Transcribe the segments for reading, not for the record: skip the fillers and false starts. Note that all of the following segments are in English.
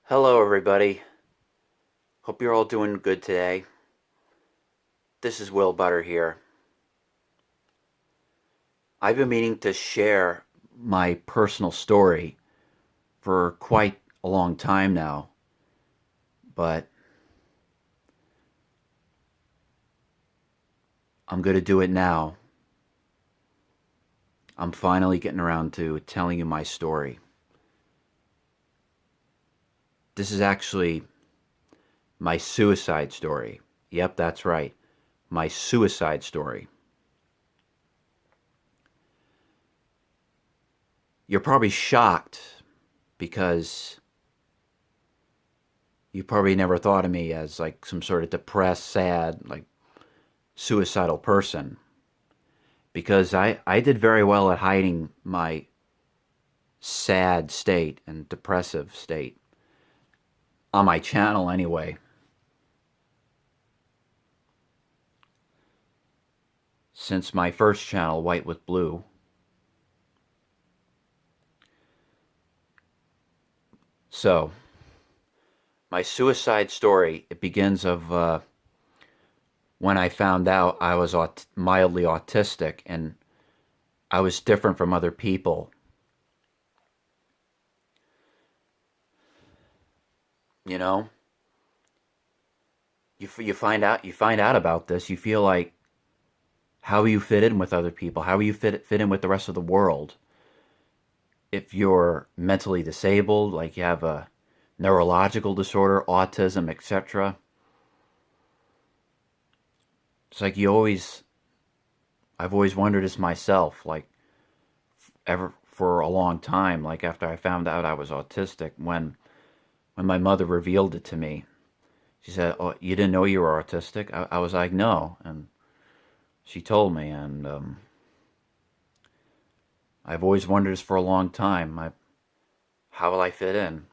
Hello, everybody. Hope you're all doing good today. This is Will Butter here. I've been meaning to share my personal story for quite a long time now, but I'm going to do it now. I'm finally getting around to telling you my story. This is actually my suicide story. Yep, that's right. My suicide story. You're probably shocked because you probably never thought of me as like some sort of depressed, sad, like suicidal person. Because I did very well at hiding my sad state and depressive state on my channel anyway. Since my first channel, White with Blue. So, my suicide story, it begins of when I found out I was mildly autistic and I was different from other people. You know, you find out about this, you feel like, how you fit in with other people, how you fit in with the rest of the world. If you're mentally disabled, like you have a neurological disorder, autism, etc. It's like I've always wondered this myself, like ever for a long time. Like after I found out I was autistic, when my mother revealed it to me, she said, "Oh, you didn't know you were autistic?" I was like, "No," and she told me, and I've always wondered this for a long time. How will I fit in?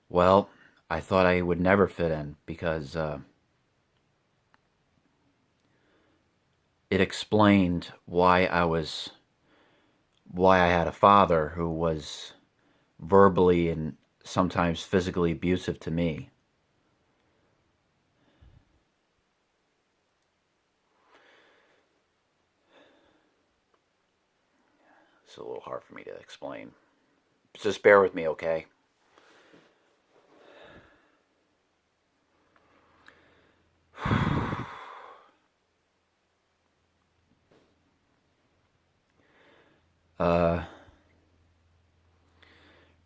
Well, I thought I would never fit in because it explained why I had a father who was verbally and sometimes physically abusive to me. It's a little hard for me to explain. Just bear with me, okay? Uh,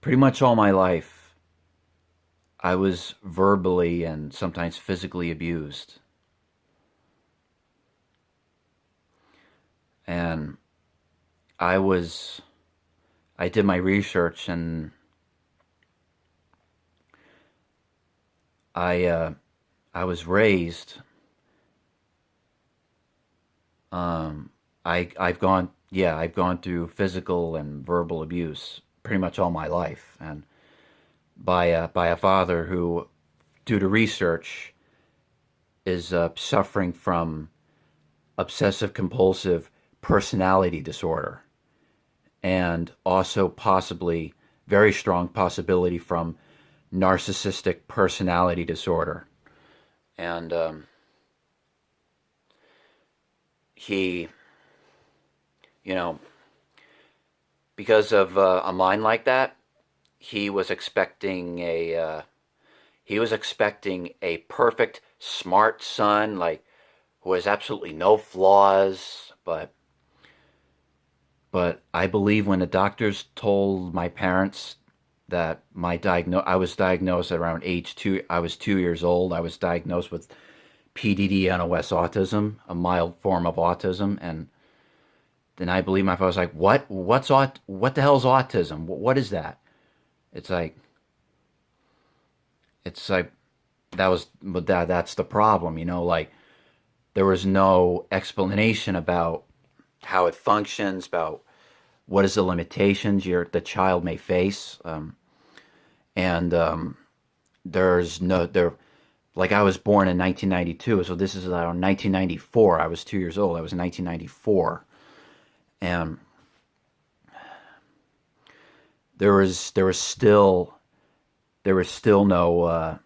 Pretty much all my life, I was verbally and sometimes physically abused. And I was, I did my research and I, uh, I was raised. I've gone through physical and verbal abuse pretty much all my life, and by a father who, due to research, is suffering from obsessive compulsive personality disorder, and also possibly very strong possibility from narcissistic personality disorder, and he, you know, because of a mind like that, he was expecting a perfect, smart son, like who has absolutely no flaws. But I believe when the doctors told my parents that I was diagnosed at around age 2. I was 2 years old. I was diagnosed with PDD-NOS autism, a mild form of autism, and then I believe my father was like, "What? What the hell's autism? What is that?" It's like it's like that's the problem, like there was no explanation about how it functions, about what is the limitations the child may face, and there's no there. Like I was born in 1992, so this is around 1994. I was 2 years old. I was in 1994, and there was still there was still no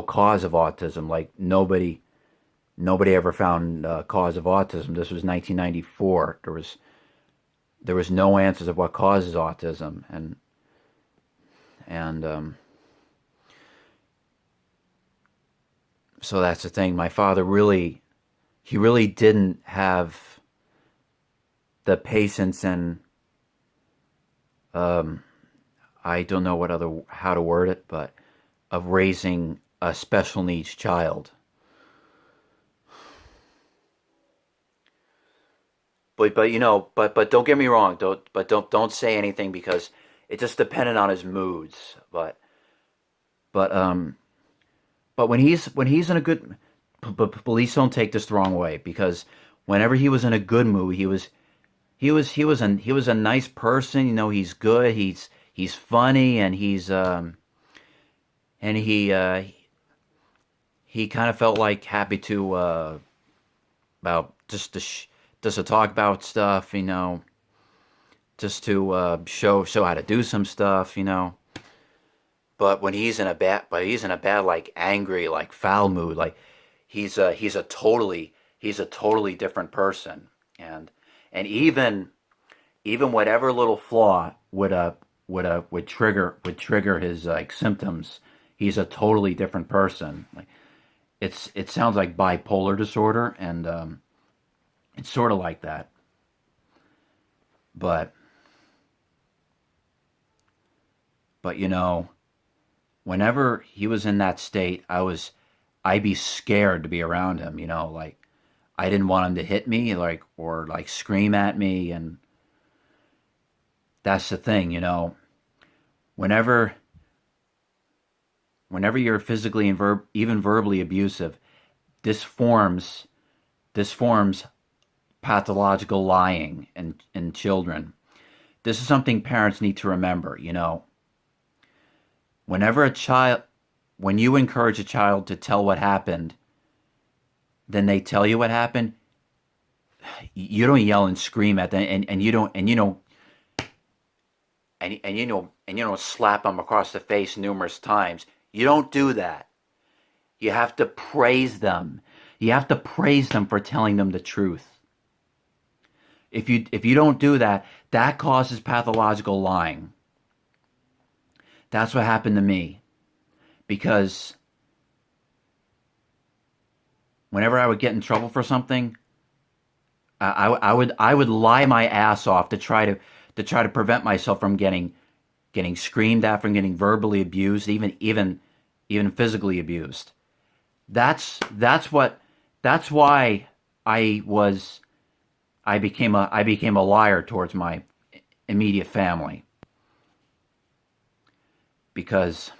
cause of autism. Like nobody ever found cause of autism. This was 1994. There was no answers of what causes autism, and so that's the thing. My father he really didn't have the patience and I don't know how to word it, but of raising a special needs child. But don't get me wrong. Don't say anything because it just depended on his moods. But when he's in a good, but please don't take this the wrong way because whenever he was in a good mood, he was a nice person. He's good. He's funny and and he kind of felt like happy to about just to talk about stuff. Just to show how to do some stuff. But when he's in a bad like angry like foul mood, like he's a totally different person, and even whatever little flaw would trigger his like symptoms, he's a totally different person. Like it sounds like bipolar disorder, and it's sort of like that, but but whenever he was in that state, I'd be scared to be around him. Like I didn't want him to hit me, like or like scream at me, and that's the thing. Whenever whenever you're physically and even verbally abusive, this forms this forms pathological lying in children. This is something parents need to remember. Whenever a child, when you encourage a child to tell what happened, then they tell you what happened. You don't yell and scream at them, and you don't slap them across the face numerous times. You don't do that. You have to praise them. You have to praise them for telling them the truth. If you don't do that, that causes pathological lying. That's what happened to me. Because whenever I would get in trouble for something, I would lie my ass off to try to prevent myself from getting screamed at, from getting verbally abused, even physically abused. That's why I became a liar towards my immediate family, because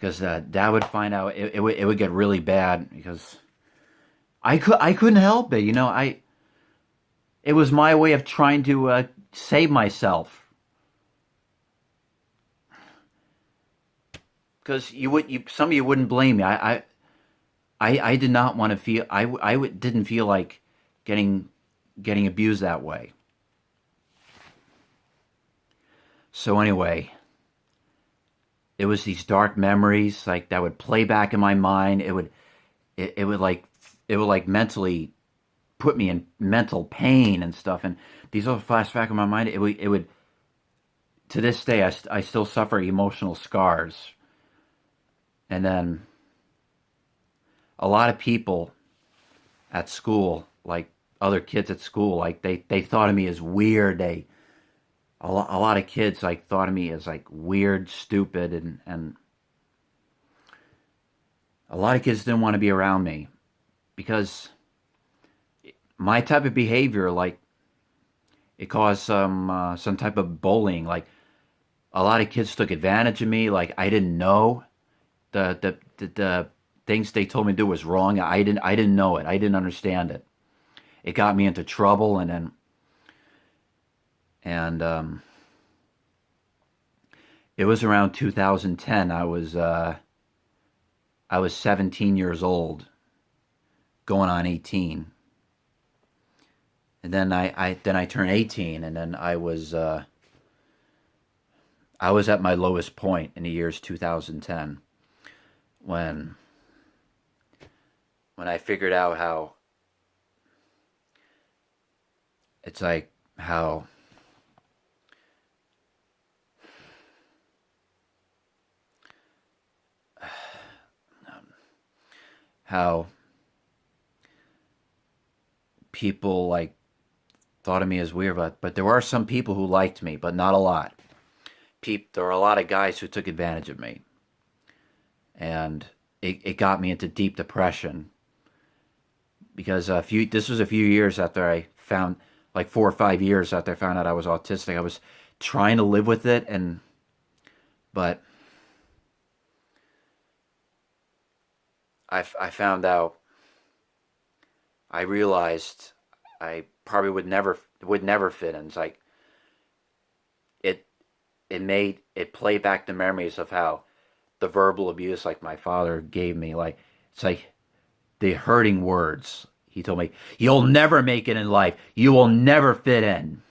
Dad would find out. It would get really bad because I couldn't help it. It was my way of trying to save myself. Because some of you wouldn't blame me. I did not want to feel. Didn't feel like getting abused that way. So anyway, it was these dark memories like that would play back in my mind. It would mentally put me in mental pain and stuff, and these all flash back in my mind. It would to this day I still suffer emotional scars. And then a lot of people at school, like other kids at school, like they thought of me as weird. A lot of kids like thought of me as like weird, stupid, and a lot of kids didn't want to be around me because my type of behavior, like it caused some type of bullying. Like a lot of kids took advantage of me. Like I didn't know the things they told me to do was wrong. I didn't know it. I didn't understand it. It got me into trouble, and it was around 2010. I was 17 years old, going on 18, and then I turned 18, and then I was at my lowest point in the years 2010 when I figured out how it's like how people like thought of me as weird, but there were some people who liked me, but not a lot. There were a lot of guys who took advantage of me, and it got me into deep depression because this was a few years after I found, like 4 or 5 years after I found out I was autistic. I was trying to live with it, but I found out, I realized I probably would never fit in. It's like it it played back the memories of how the verbal abuse like my father gave me. Like it's like the hurting words. He told me, "You'll never make it in life. You will never fit in.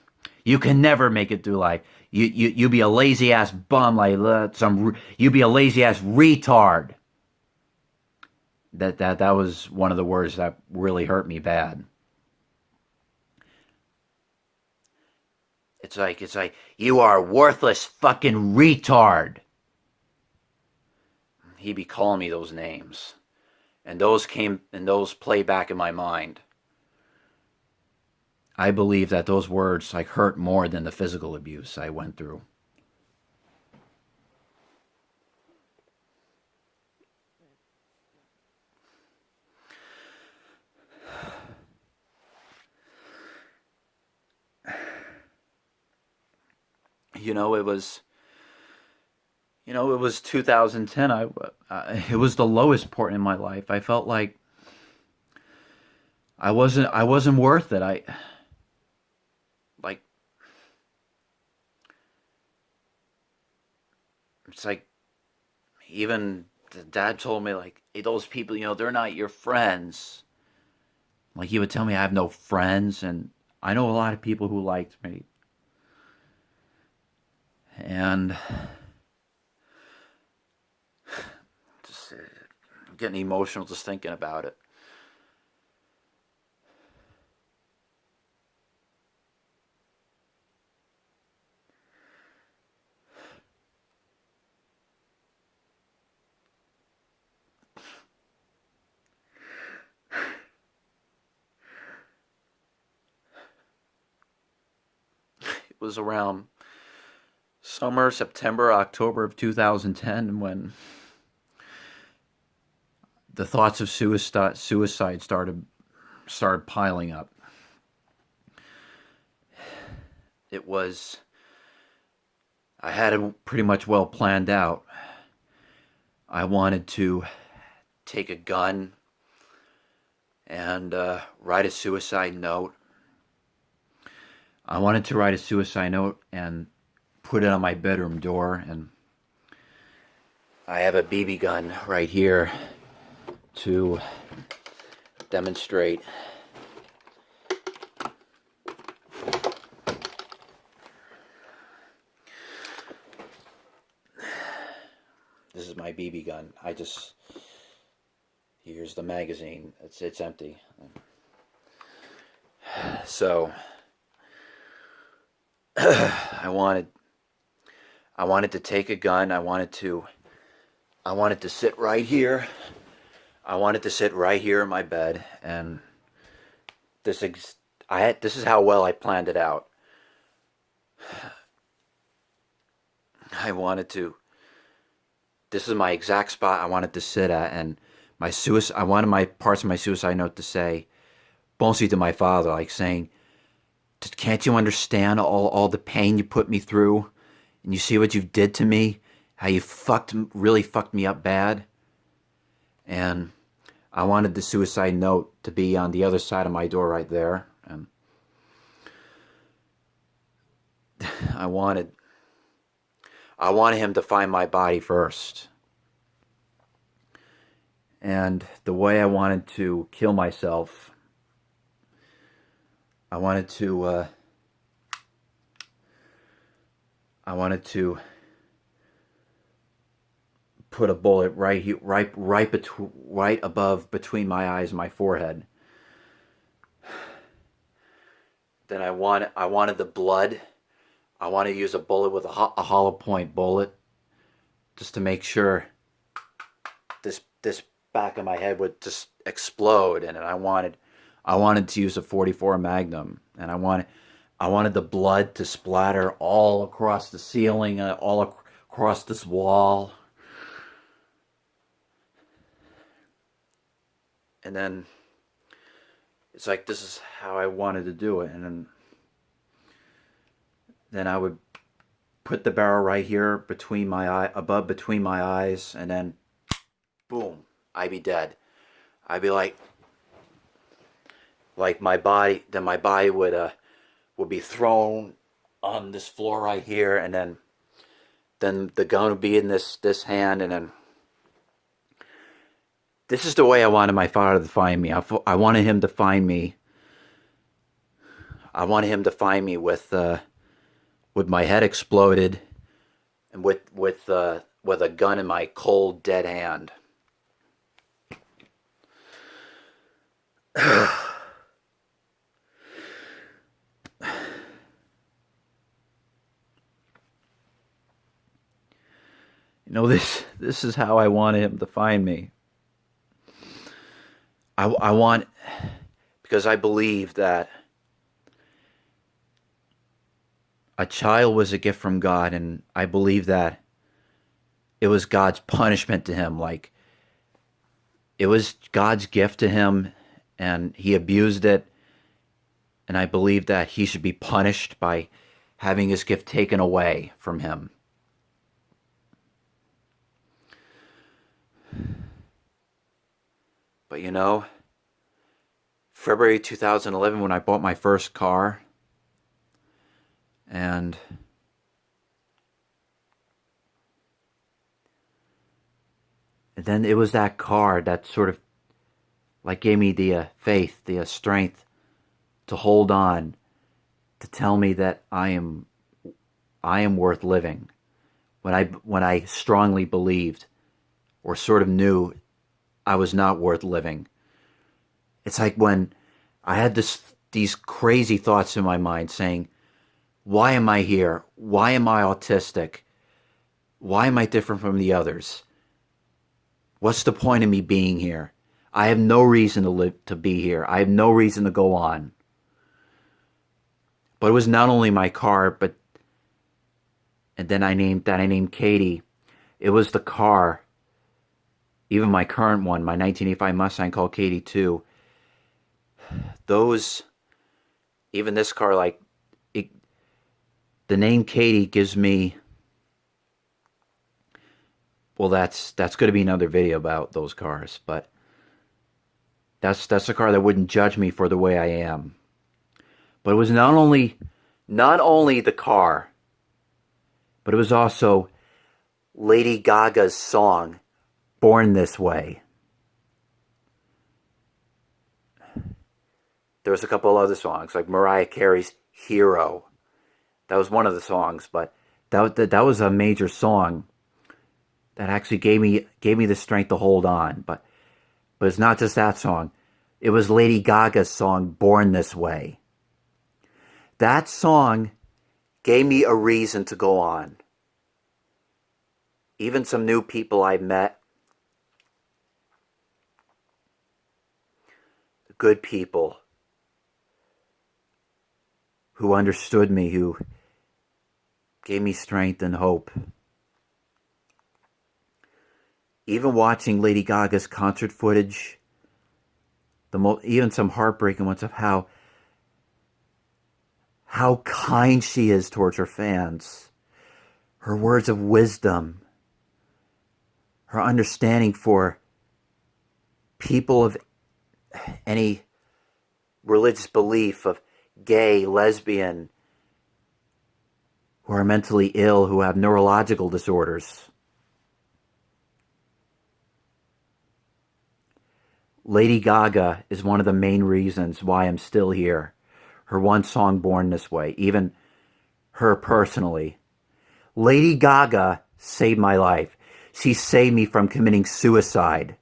You can never make it through life. You be a lazy ass bum, like you be a lazy ass retard." That was one of the words that really hurt me bad. It's like you are a worthless fucking retard. He'd be calling me those names, and those play back in my mind. I believe that those words like hurt more than the physical abuse I went through. You know, it was 2010. It was the lowest point in my life. I felt like I wasn't worth it. I like it's like even the dad told me like, hey, those people, they're not your friends. Like he would tell me I have no friends, and I know a lot of people who liked me, and just I'm getting emotional just thinking about it. It was around summer, September, October of 2010 when the thoughts of suicide started piling up. It was I had it pretty much well planned out. I wanted to take a gun and write a suicide note. I wanted to write a suicide note and put it on my bedroom door, and I have a BB gun right here to demonstrate. This is my BB gun. Here's the magazine. It's empty. So I wanted to take a gun. I wanted to sit right here. I wanted to sit right here in my bed, and this is how well I planned it out. I wanted to. This is my exact spot I wanted to sit at, and I wanted my parts of my suicide note to say, mostly to my father, like saying, "Can't you understand all the pain you put me through, and you see what you did to me? How you really fucked me up bad?" And I wanted the suicide note to be on the other side of my door right there, and I wanted him to find my body first. And the way I wanted to kill myself, I wanted to put a bullet right here, right above between my eyes and my forehead. Then I wanted the blood. I wanted to use a bullet with a hollow point bullet, just to make sure this back of my head would just explode. And I wanted to use a 44 Magnum, and I wanted the blood to splatter all across the ceiling, all across this wall. And then it's like, this is how I wanted to do it. And then I would put the barrel right here between between my eyes, and then boom, I'd be dead. I'd be like my body would be thrown on this floor right here, and then the gun would be in this hand, and then this is the way I wanted my father to find me. I wanted him to find me. I wanted him to find me with my head exploded, and with a gun in my cold, dead hand. You know, this is how I wanted him to find me. Because I believe that a child was a gift from God, and I believe that it was God's punishment to him. Like, it was God's gift to him, and he abused it, and I believe that he should be punished by having his gift taken away from him. But you know, February 2011, when I bought my first car, and then it was that car that sort of like gave me the faith, the strength to hold on, to tell me that I am worth living, when I strongly believed, or sort of knew, I was not worth living. It's like when I had these crazy thoughts in my mind saying, why am I here? Why am I autistic? Why am I different from the others? What's the point of me being here? I have no reason to be here. I have no reason to go on. But it was not only my car, and then I named Katie. It was the car. Even my current one, my 1985 Mustang called Katie 2. Even this car, like, the name Katie gives me, well, that's going to be another video about those cars, but that's a car that wouldn't judge me for the way I am. But it was not only the car, but it was also Lady Gaga's song, Born This Way. There was a couple of other songs, like Mariah Carey's Hero. That was one of the songs, but that was a major song that actually gave me the strength to hold on. But it's not just that song. It was Lady Gaga's song, Born This Way. That song gave me a reason to go on. Even some new people I met, good people who understood me, who gave me strength and hope. Even watching Lady Gaga's concert footage, even some heartbreaking ones of how kind she is towards her fans, her words of wisdom, her understanding for people of any religious belief, of gay, lesbian, who are mentally ill, who have neurological disorders. Lady Gaga is one of the main reasons why I'm still here. Her one song, Born This Way, even her personally. Lady Gaga saved my life. She saved me from committing suicide.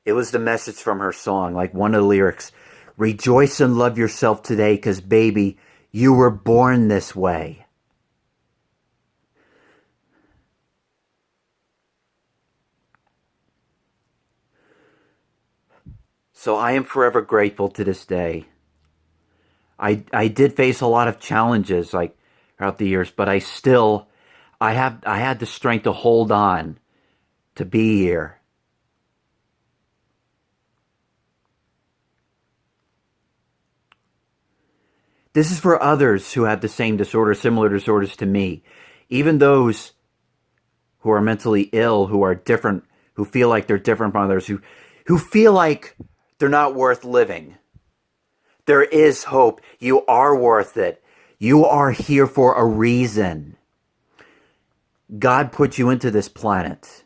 It was the message from her song, like one of the lyrics. Rejoice and love yourself today, 'cause baby, you were born this way. So I am forever grateful to this day. I did face a lot of challenges like throughout the years, but I had the strength to hold on, to be here. This is for others who have the same disorder, similar disorders to me. Even those who are mentally ill, who are different, who feel like they're different from others, who feel like they're not worth living. There is hope. You are worth it. You are here for a reason. God put you into this planet.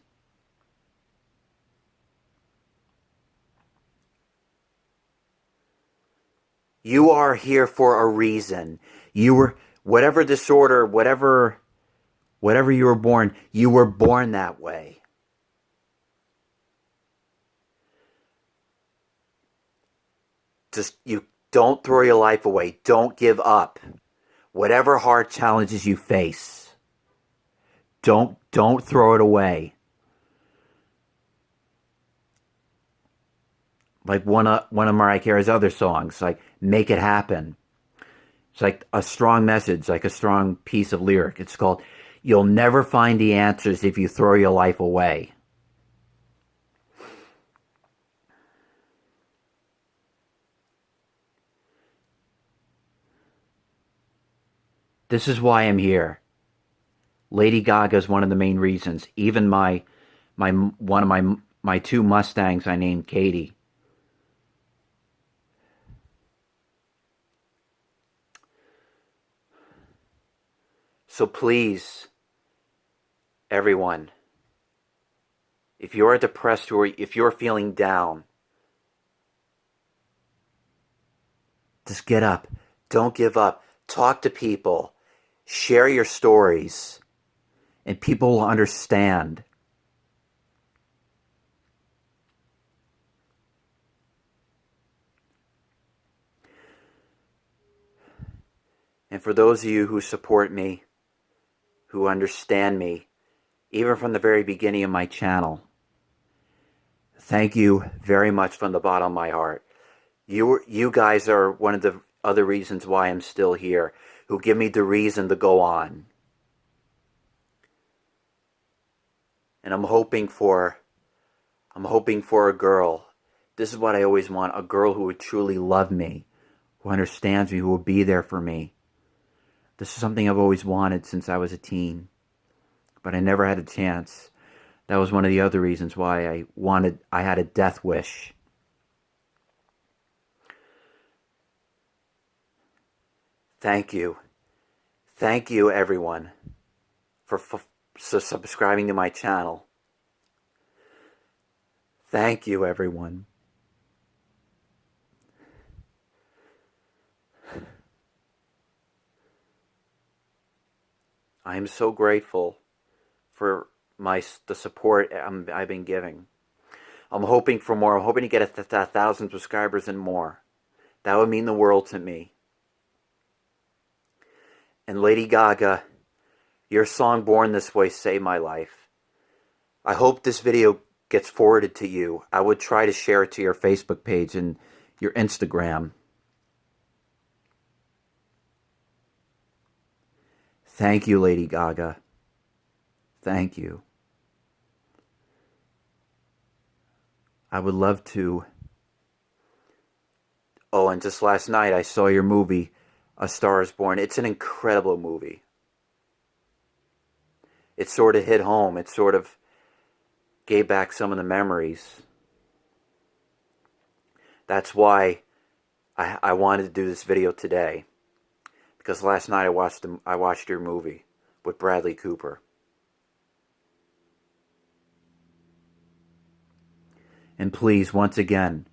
You are here for a reason. You were, whatever disorder, whatever you were born that way. Just, you don't throw your life away. Don't give up. Whatever hard challenges you face, don't throw it away. Like one of Mariah Carey's other songs, like Make It Happen. It's like a strong message, like a strong piece of lyric. It's called, You'll never find the answers if you throw your life away. This is why I'm here. Lady Gaga is one of the main reasons. Even one of my two Mustangs I named Katie. So please, everyone, if you're depressed or if you're feeling down, just get up. Don't give up. Talk to people. Share your stories. And people will understand. And for those of you who support me, who understand me, even from the very beginning of my channel, thank you very much from the bottom of my heart. You guys are one of the other reasons why I'm still here, who give me the reason to go on. And I'm hoping for a girl. This is what I always want, a girl who would truly love me, who understands me, who will be there for me. This is something I've always wanted since I was a teen, but I never had a chance. That was one of the other reasons why I had a death wish. Thank you. Thank you, everyone, for subscribing to my channel. Thank you, everyone. I am so grateful for the support I've been giving. I'm hoping for more. I'm hoping to get 1,000 subscribers and more. That would mean the world to me. And Lady Gaga, your song Born This Way saved my life. I hope this video gets forwarded to you. I would try to share it to your Facebook page and your Instagram. Thank you, Lady Gaga. Thank you. I would love to. Oh, and just last night I saw your movie, A Star is Born. It's an incredible movie. It sort of hit home. It sort of gave back some of the memories. That's why I wanted to do this video today. Because last night I watched your movie with Bradley Cooper. And please, once again,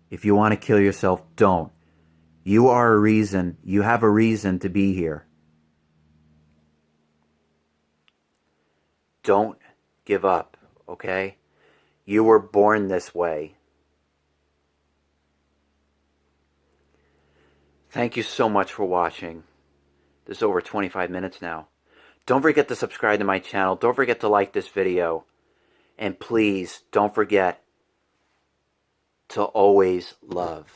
if you want to kill yourself, don't. You are a reason. You have a reason to be here. Don't give up, okay? You were born this way. Thank you so much for watching. This is over 25 minutes now. Don't forget to subscribe to my channel. Don't forget to like this video. And please don't forget to always love.